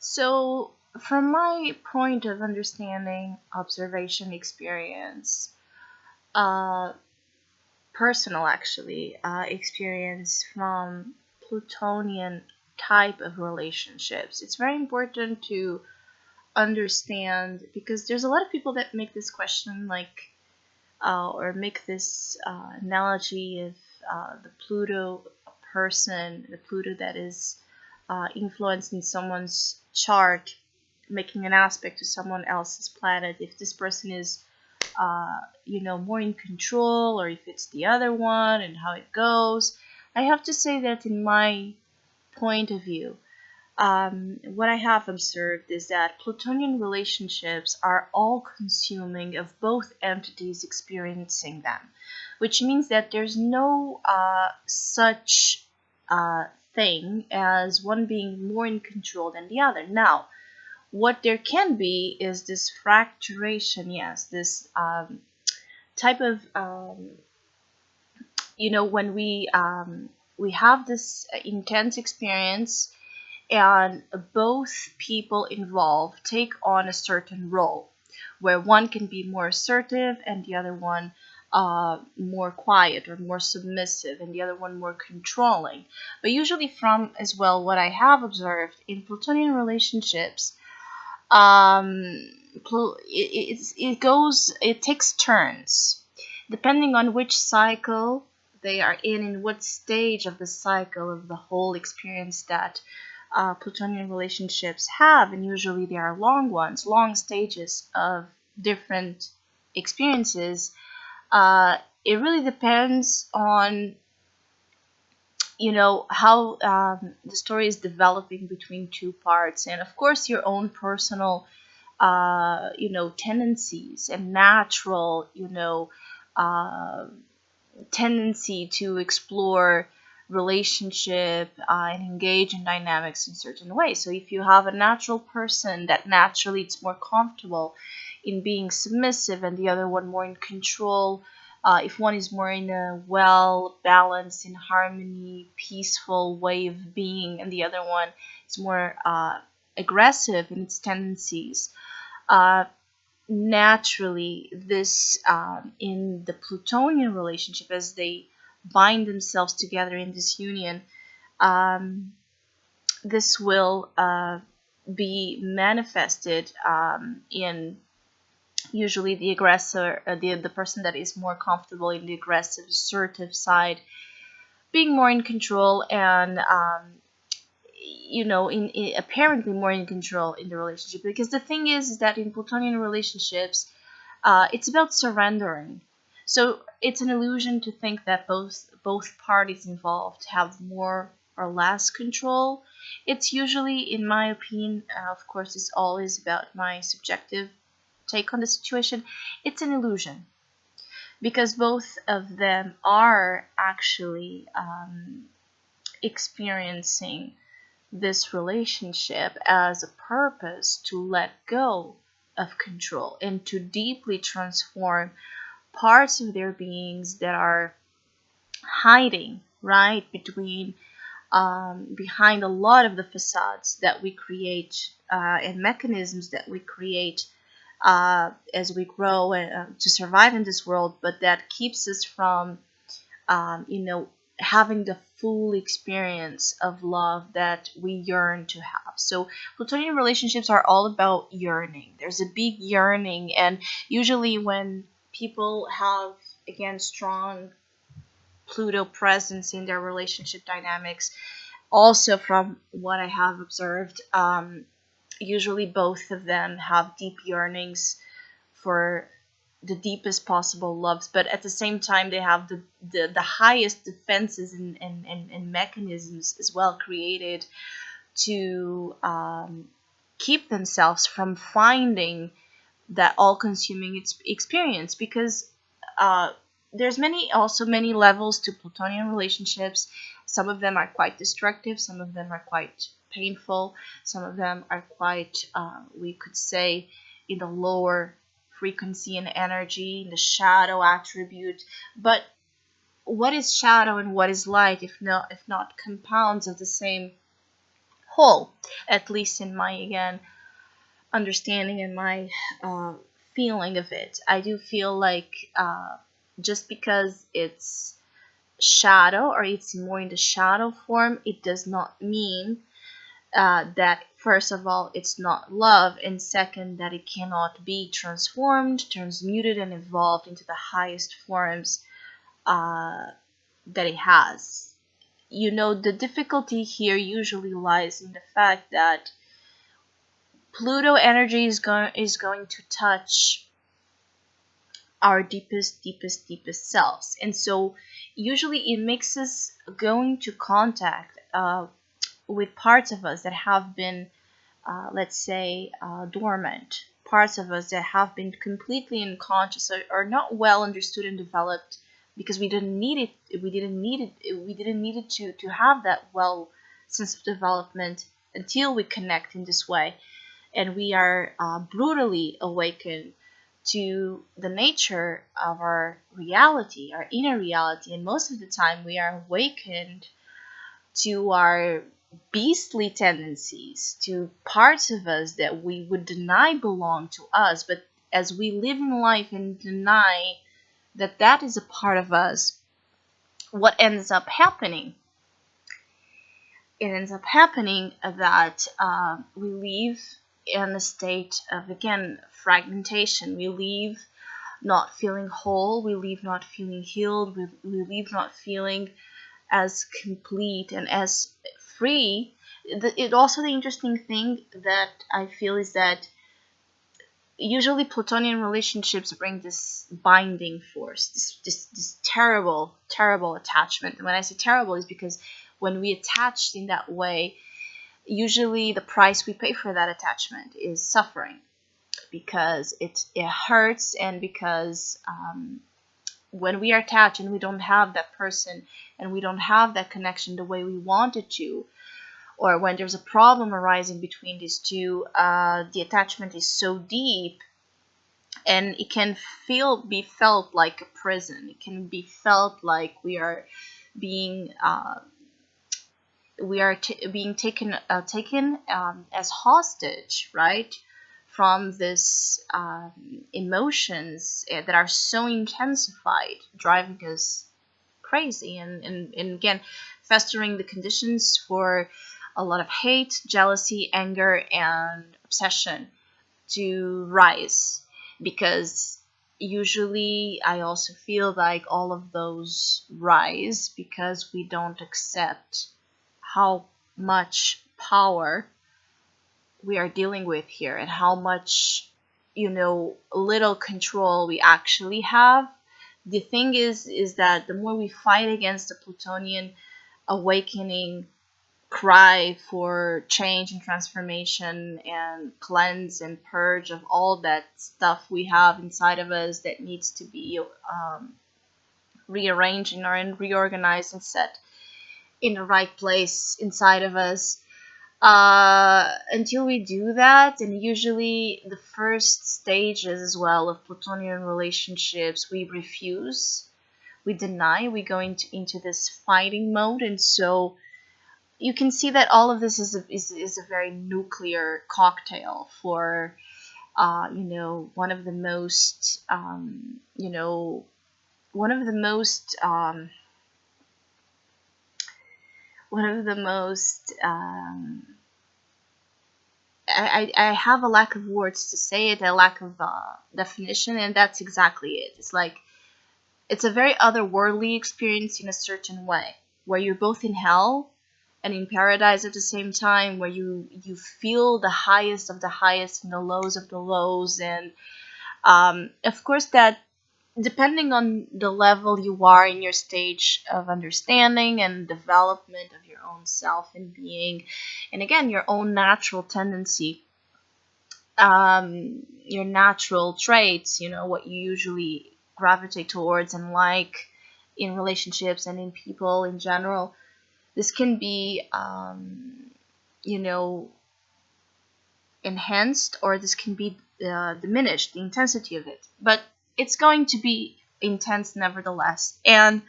So, from my point of understanding, observation, experience, uh, personal actually, experience from Plutonian type of relationships, it's very important to understand because there's a lot of people that make this question like, or make this analogy of the Pluto person, the Pluto that is influencing someone's chart, making an aspect to someone else's planet. If this person is, more in control, or if it's the other one, and how it goes. I have to say that in my point of view, what I have observed is that Plutonian relationships are all consuming of both entities experiencing them, which means that there's no such thing as one being more in control than the other. Now, what there can be is this fracturation, yes, this type of, when we have this intense experience and both people involved take on a certain role where one can be more assertive and the other one more quiet or more submissive and the other one more controlling. But usually from as well what I have observed in Plutonian relationships, it takes turns depending on which cycle they are in what stage of the cycle of the whole experience that Plutonian relationships have, and usually they are long ones, long stages of different experiences. It really depends on how the story is developing between two parts, and of course your own personal tendencies and natural uh, tendency to explore relationship and engage in dynamics in certain ways. So if you have a natural person that naturally it's more comfortable in being submissive and the other one more in control, if one is more in a well balanced, in harmony, peaceful way of being, and the other one is more aggressive in its tendencies, uh, naturally this in the Plutonian relationship, as they bind themselves together in this union, um, this will be manifested in usually the aggressor, the person that is more comfortable in the aggressive, assertive side, being more in control and in apparently more in control in the relationship. Because the thing is that in Plutonian relationships, it's about surrendering. So it's an illusion to think that both parties involved have more or less control. It's usually, in my opinion, of course, it's always about my subjective take on the situation. It's an illusion because both of them are actually experiencing this relationship as a purpose to let go of control and to deeply transform parts of their beings that are hiding right between behind a lot of the facades that we create and mechanisms that we create as we grow and to survive in this world, but that keeps us from having the full experience of love that we yearn to have. So Plutonian relationships are all about yearning. There's a big yearning, and usually when people have, again, strong Pluto presence in their relationship dynamics, also from what I have observed, usually both of them have deep yearnings for the deepest possible loves, but at the same time they have the highest defenses and mechanisms as well created to keep themselves from finding that all-consuming experience. Because there's many levels to Plutonian relationships. Some of them are quite destructive, some of them are quite painful, some of them are quite we could say in the lower frequency and energy, in the shadow attribute. But what is shadow and what is light if not compounds of the same whole, at least in my, again, understanding and my uh, feeling of it. I do feel like just because it's shadow, or it's more in the shadow form, it does not mean that first of all it's not love, and second that it cannot be transformed, transmuted, and evolved into the highest forms uh, that it has. The difficulty here usually lies in the fact that Pluto energy is going to touch our deepest selves, and so usually it makes us going to contact with parts of us that have been, let's say, dormant, parts of us that have been completely unconscious, or not well understood and developed, because we didn't need it. We didn't need it to have that well sense of development until we connect in this way, and we are brutally awakened to the nature of our reality, our inner reality, and most of the time we are awakened to our beastly tendencies, to parts of us that we would deny belong to us. But as we live in life and deny that that is a part of us, what ends up happening? It ends up happening that we live in a state of, again, fragmentation. We live not feeling whole, we live not feeling healed, we live not feeling as complete and as free. It also, the interesting thing that I feel is that usually Plutonian relationships bring this binding force, this terrible attachment. And when I say terrible, is because when we attach in that way, usually the price we pay for that attachment is suffering, because it hurts, and because when we are attached and we don't have that person and we don't have that connection the way we wanted to, or when there's a problem arising between these two, the attachment is so deep, and it can be felt like a prison. It can be felt like we are being being taken as hostage, right? From this emotions that are so intensified, driving us crazy, and again, festering the conditions for a lot of hate, jealousy, anger, and obsession to rise. Because usually I also feel like all of those rise because we don't accept how much power we are dealing with here, and how much, little control we actually have. The thing is that the more we fight against the Plutonian awakening cry for change and transformation and cleanse and purge of all that stuff we have inside of us that needs to be rearranged and reorganized and set in the right place inside of us, until we do that. And usually the first stages as well of Plutonian relationships, we refuse, we deny, we go into this fighting mode. And so you can see that all of this is a very nuclear cocktail for one of the most one of the most one of the most I have a lack of words to say it, a lack of definition, and that's exactly it. It's like, it's a very otherworldly experience in a certain way, where you're both in hell and in paradise at the same time, where you feel the highest of the highest and the lows of the lows. And of course, that depending on the level you are in your stage of understanding and development of your own self and being, and again, your own natural tendency, your natural traits, what you usually gravitate towards and like in relationships and in people in general. This can be, enhanced, or this can be diminished, the intensity of it. But it's going to be intense nevertheless. And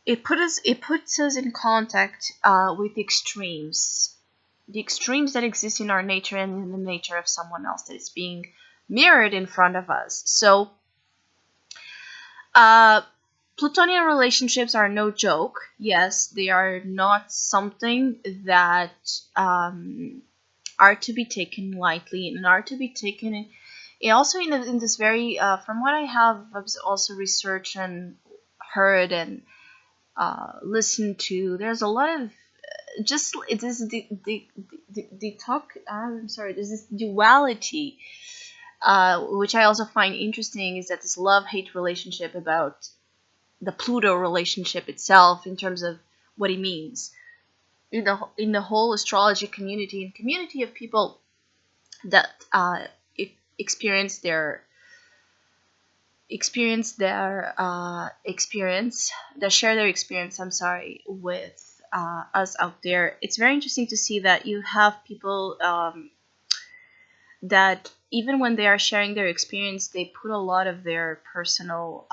it puts us in contact with extremes. the extremes that exist in our nature and in the nature of someone else that is being mirrored in front of us. So Plutonian relationships are no joke. Yes, they are not something that are to be taken lightly and are to be taken also in this very from what I have also researched and heard and listened to. There's a lot of just it is the talk. I'm sorry. There's this duality, which I also find interesting, is that this love-hate relationship about the Pluto relationship itself in terms of what it means in the whole astrology community and community of people that experience their experience that share their experience. I'm sorry, with us out there. It's very interesting to see that you have people that even when they are sharing their experience, they put a lot of their personal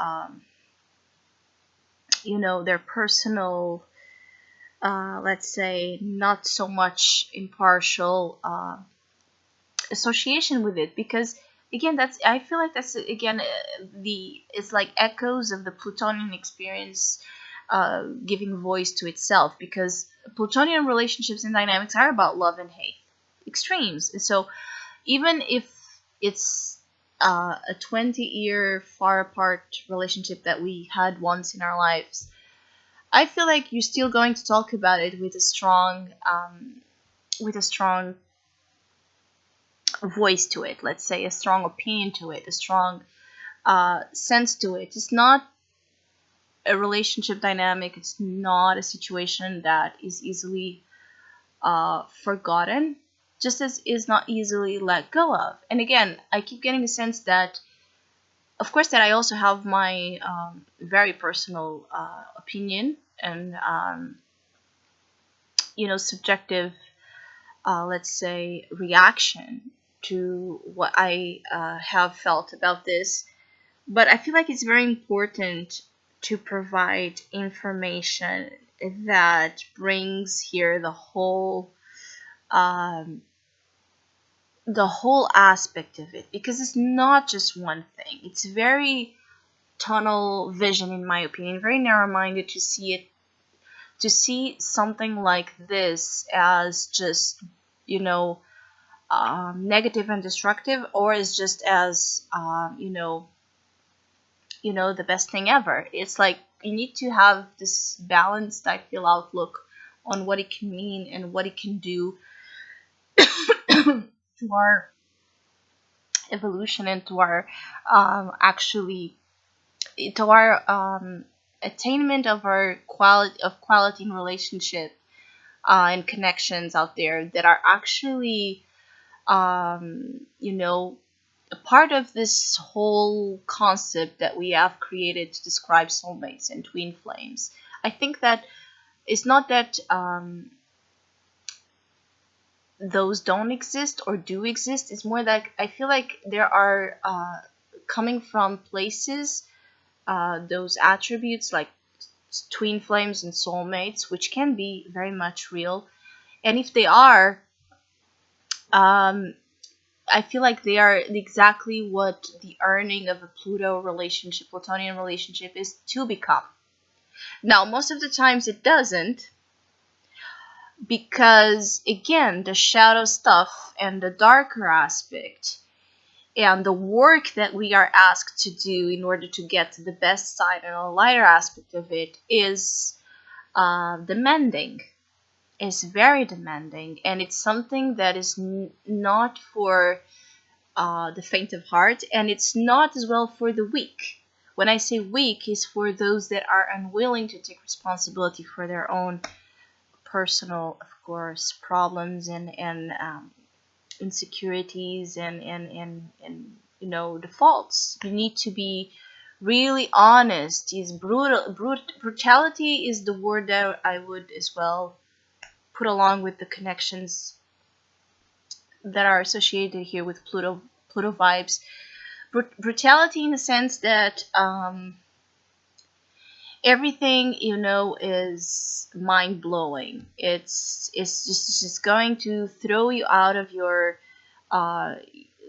their personal let's say not so much impartial association with it, because again that's I feel like that's again the it's like echoes of the Plutonian experience giving voice to itself, because Plutonian relationships and dynamics are about love and hate extremes. And so even if it's a 20-year far apart relationship that we had once in our lives, I feel like you're still going to talk about it with a strong voice to it, let's say a strong opinion to it, a strong sense to it. It's not a relationship dynamic, it's not a situation that is easily forgotten, just as is not easily let go of. And again, I keep getting a sense that, of course, that I also have my very personal opinion and subjective let's say reaction to what I have felt about this. But I feel like it's very important to provide information that brings here the whole aspect of it, because it's not just one thing. It's very tunnel vision, in my opinion, very narrow-minded to see something like this as just negative and destructive, or as just as the best thing ever. It's like you need to have this balanced, I feel, outlook on what it can mean and what it can do to our evolution and to our actually to our attainment of our quality in relationship and connections out there that are actually a part of this whole concept that we have created to describe soulmates and twin flames. I think that it's not that those don't exist or do exist. It's more that I feel like there are coming from places those attributes like twin flames and soulmates, which can be very much real. And if they are, I feel like they are exactly what the earning of a Plutonian relationship is to become. Now, most of the times it doesn't, because again, the shadow stuff and the darker aspect and the work that we are asked to do in order to get to the best side and a lighter aspect of it is demanding. Is very demanding, and it's something that is not for the faint of heart, and it's not as well for the weak. When I say weak, is for those that are unwilling to take responsibility for their own personal, of course, problems and insecurities and defaults. You need to be really honest. Brutality is the word that I would as well put along with the connections that are associated here with Pluto vibes. Brutality in the sense that everything is mind blowing. It's just going to throw you out of your uh,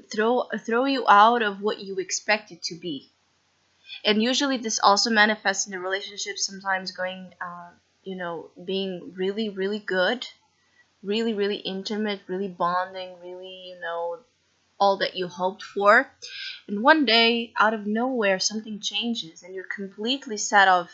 throw you out of what you expect it to be. And usually this also manifests in the relationship, sometimes going being really really good, really really intimate, really bonding, really all that you hoped for. And one day, out of nowhere, something changes and you're completely set off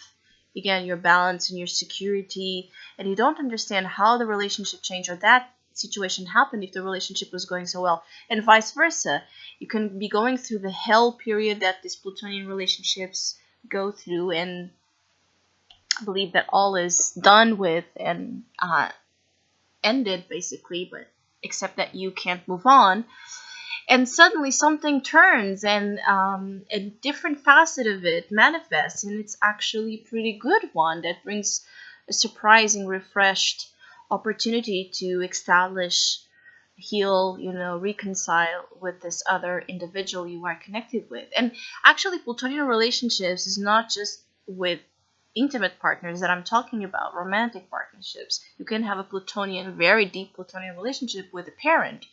again your balance and your security, and you don't understand how the relationship changed or that situation happened if the relationship was going so well, and vice versa. You can be going through the hell period that these Plutonian relationships go through and believe that all is done with and ended basically, but except that you can't move on. And suddenly something turns, and a different facet of it manifests, and it's actually a pretty good one that brings a surprising refreshed opportunity to establish, heal, reconcile with this other individual you are connected with. And actually Plutonian relationships is not just with intimate partners that I'm talking about, romantic partnerships. You can have a Plutonian, very deep Plutonian relationship with a parent,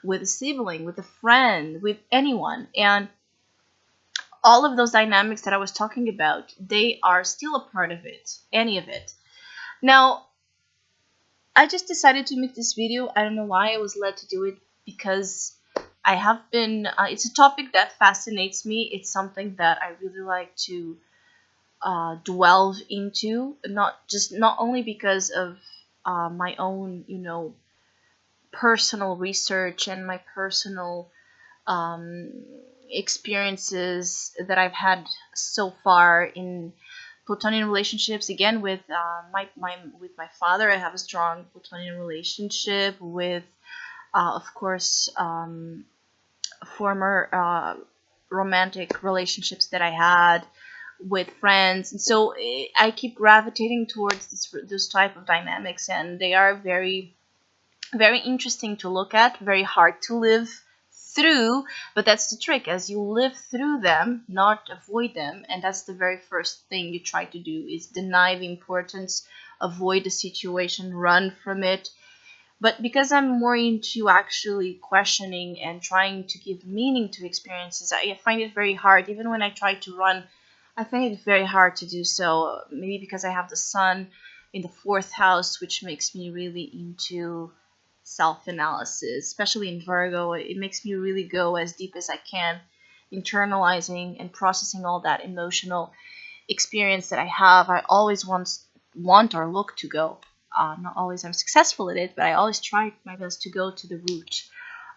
with a sibling, with a friend, with anyone. And all of those dynamics that I was talking about, they are still a part of it, any of it. Now, I just decided to make this video. I don't know why I was led to do it, because I have been, it's a topic that fascinates me. It's something that I really like to dwell into, not only because of my own, personal research and my personal um, experiences that I've had so far in Plutonian relationships. Again, with my father, I have a strong Plutonian relationship with, of course, former romantic relationships that I had with friends, and so I keep gravitating towards this type of dynamics, and they are very very interesting to look at, very hard to live through, but that's the trick. As you live through them, not avoid them, and that's the very first thing you try to do, is deny the importance, avoid the situation, run from it. But because I'm more into actually questioning and trying to give meaning to experiences, I find it very hard. Even when I try to run, I find it very hard to do so. Maybe because I have the sun in the fourth house, which makes me really into self-analysis, especially in Virgo. It makes me really go as deep as I can, internalizing and processing all that emotional experience that I have. I always want or look to go. Not always I'm successful at it, but I always try my best to go to the root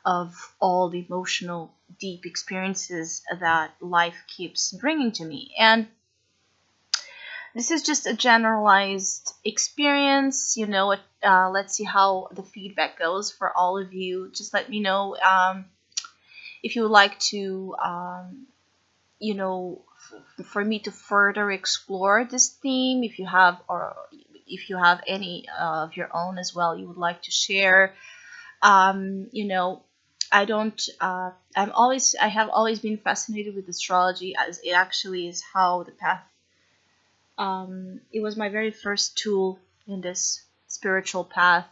of all the emotional, deep experiences that life keeps bringing to me. And this is just a generalized experience, let's see how the feedback goes for all of you. Just let me know if you would like to, for me to further explore this theme, if you have, or if you have any of your own as well you would like to share. I don't, I have always been fascinated with astrology, as it actually is how the path, it was my very first tool in this spiritual path,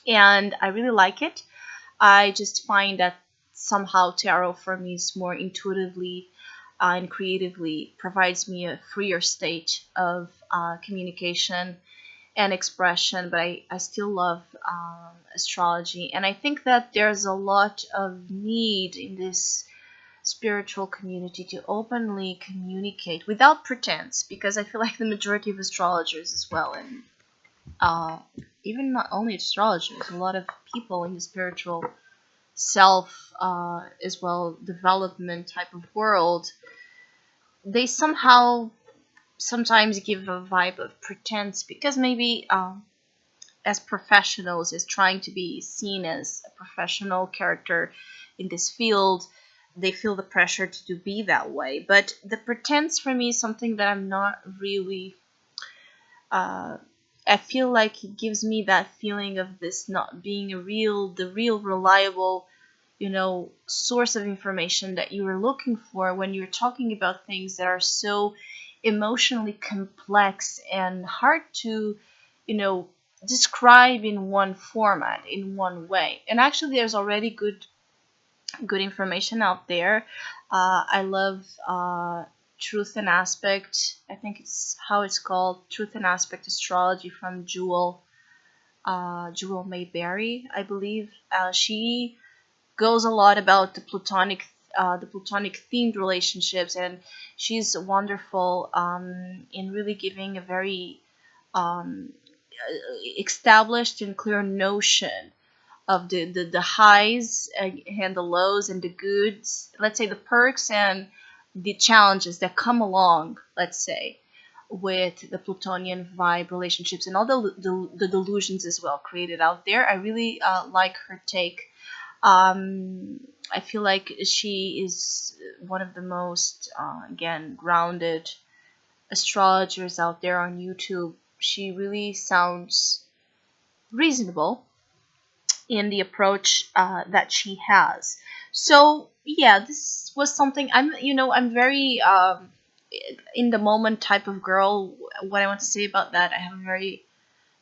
and I really like it. I just find that somehow tarot for me is more intuitively and creatively provides me a freer state of communication and expression, but I still love astrology, and I think that there's a lot of need in this spiritual community to openly communicate without pretense, because I feel like the majority of astrologers as well, and even not only astrologers, a lot of people in the spiritual self as well development type of world, they somehow sometimes give a vibe of pretense, because maybe as professionals, as trying to be seen as a professional character in this field, they feel the pressure to be that way. But the pretense for me is something that I'm not really, I feel like it gives me that feeling of this not being the real reliable, source of information that you are looking for when you're talking about things that are so emotionally complex and hard to, you know, describe in one format, in one way. And actually, there's already good information out there. I love Truth and Aspect. I think it's how it's called, Truth and Aspect Astrology from Jewel Mayberry, I believe. She goes a lot about the Plutonic themed relationships, and she's wonderful in really giving a very um, established and clear notion of the highs and the lows and the goods, let's say the perks and the challenges that come along, let's say, with the Plutonian vibe relationships and all the delusions as well created out there. I really like her take. I feel like she is one of the most, again, grounded astrologers out there on YouTube. She really sounds reasonable in the approach that she has. So yeah, this was something I'm very in the moment type of girl. What I want to say about that, I have a very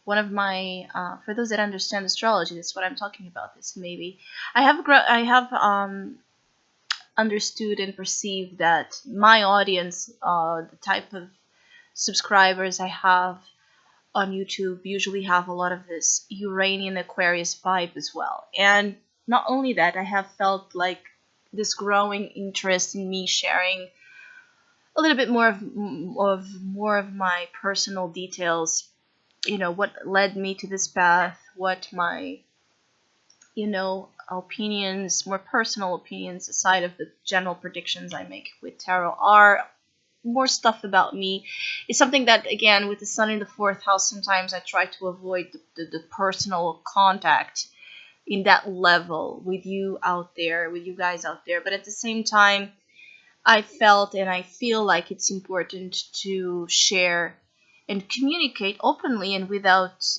one of my for those that understand astrology, that's what I'm talking about. This maybe I have understood and perceived that my audience, the type of subscribers I have on YouTube, usually have a lot of this Uranian Aquarius vibe as well. And not only that, I have felt like this growing interest in me sharing a little bit more of my personal details. What led me to this path, what my opinions, more personal opinions aside of the general predictions I make with tarot are. More stuff about me. It's something that, again, with the sun in the fourth house, sometimes I try to avoid the personal contact in that level with you out there, with you guys out there. But at the same time, I felt and I feel like it's important to share and communicate openly and without,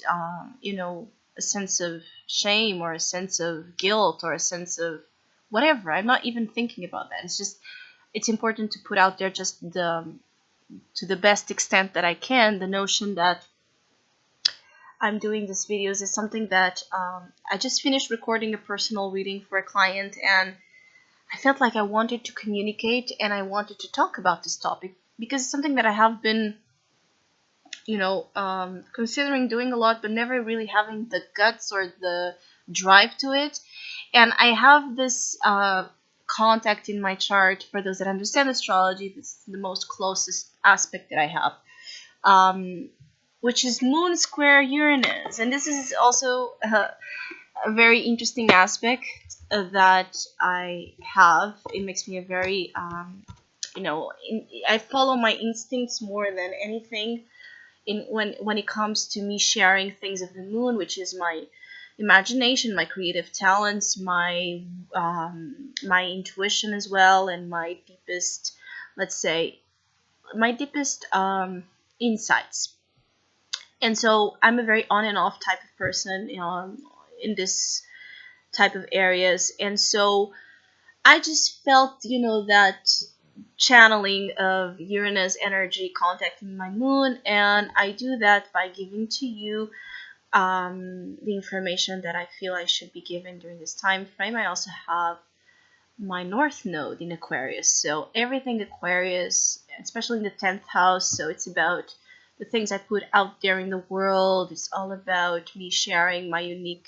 a sense of shame or a sense of guilt or a sense of whatever. I'm not even thinking about that. It's just it's important to put out there just to the best extent that I can, the notion that I'm doing these videos is something that I just finished recording a personal reading for a client, and I felt like I wanted to communicate and I wanted to talk about this topic because it's something that I have been, considering doing a lot, but never really having the guts or the drive to it. And I have this contact in my chart. For those that understand astrology, this is the most closest aspect that I have, which is Moon square Uranus. And this is also a very interesting aspect that I have. It makes me a very, I follow my instincts more than anything when it comes to me sharing things of the moon, which is my imagination, my creative talents, my intuition as well, and my deepest, let's say, my deepest insights. And so I'm a very on and off type of person, in this type of areas, and so I just felt, that channeling of Uranus energy contacting my moon, and I do that by giving to you the information that I feel I should be given during this time frame. I also have my North Node in Aquarius, so everything Aquarius, especially in the 10th house. So it's about the things I put out there in the world. It's all about me sharing my unique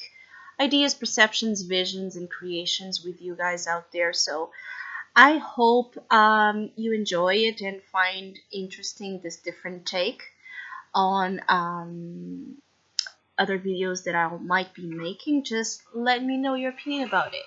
ideas, perceptions, visions, and creations with you guys out there. So I hope you enjoy it and find interesting this different take on other videos that I might be making. Just let me know your opinion about it.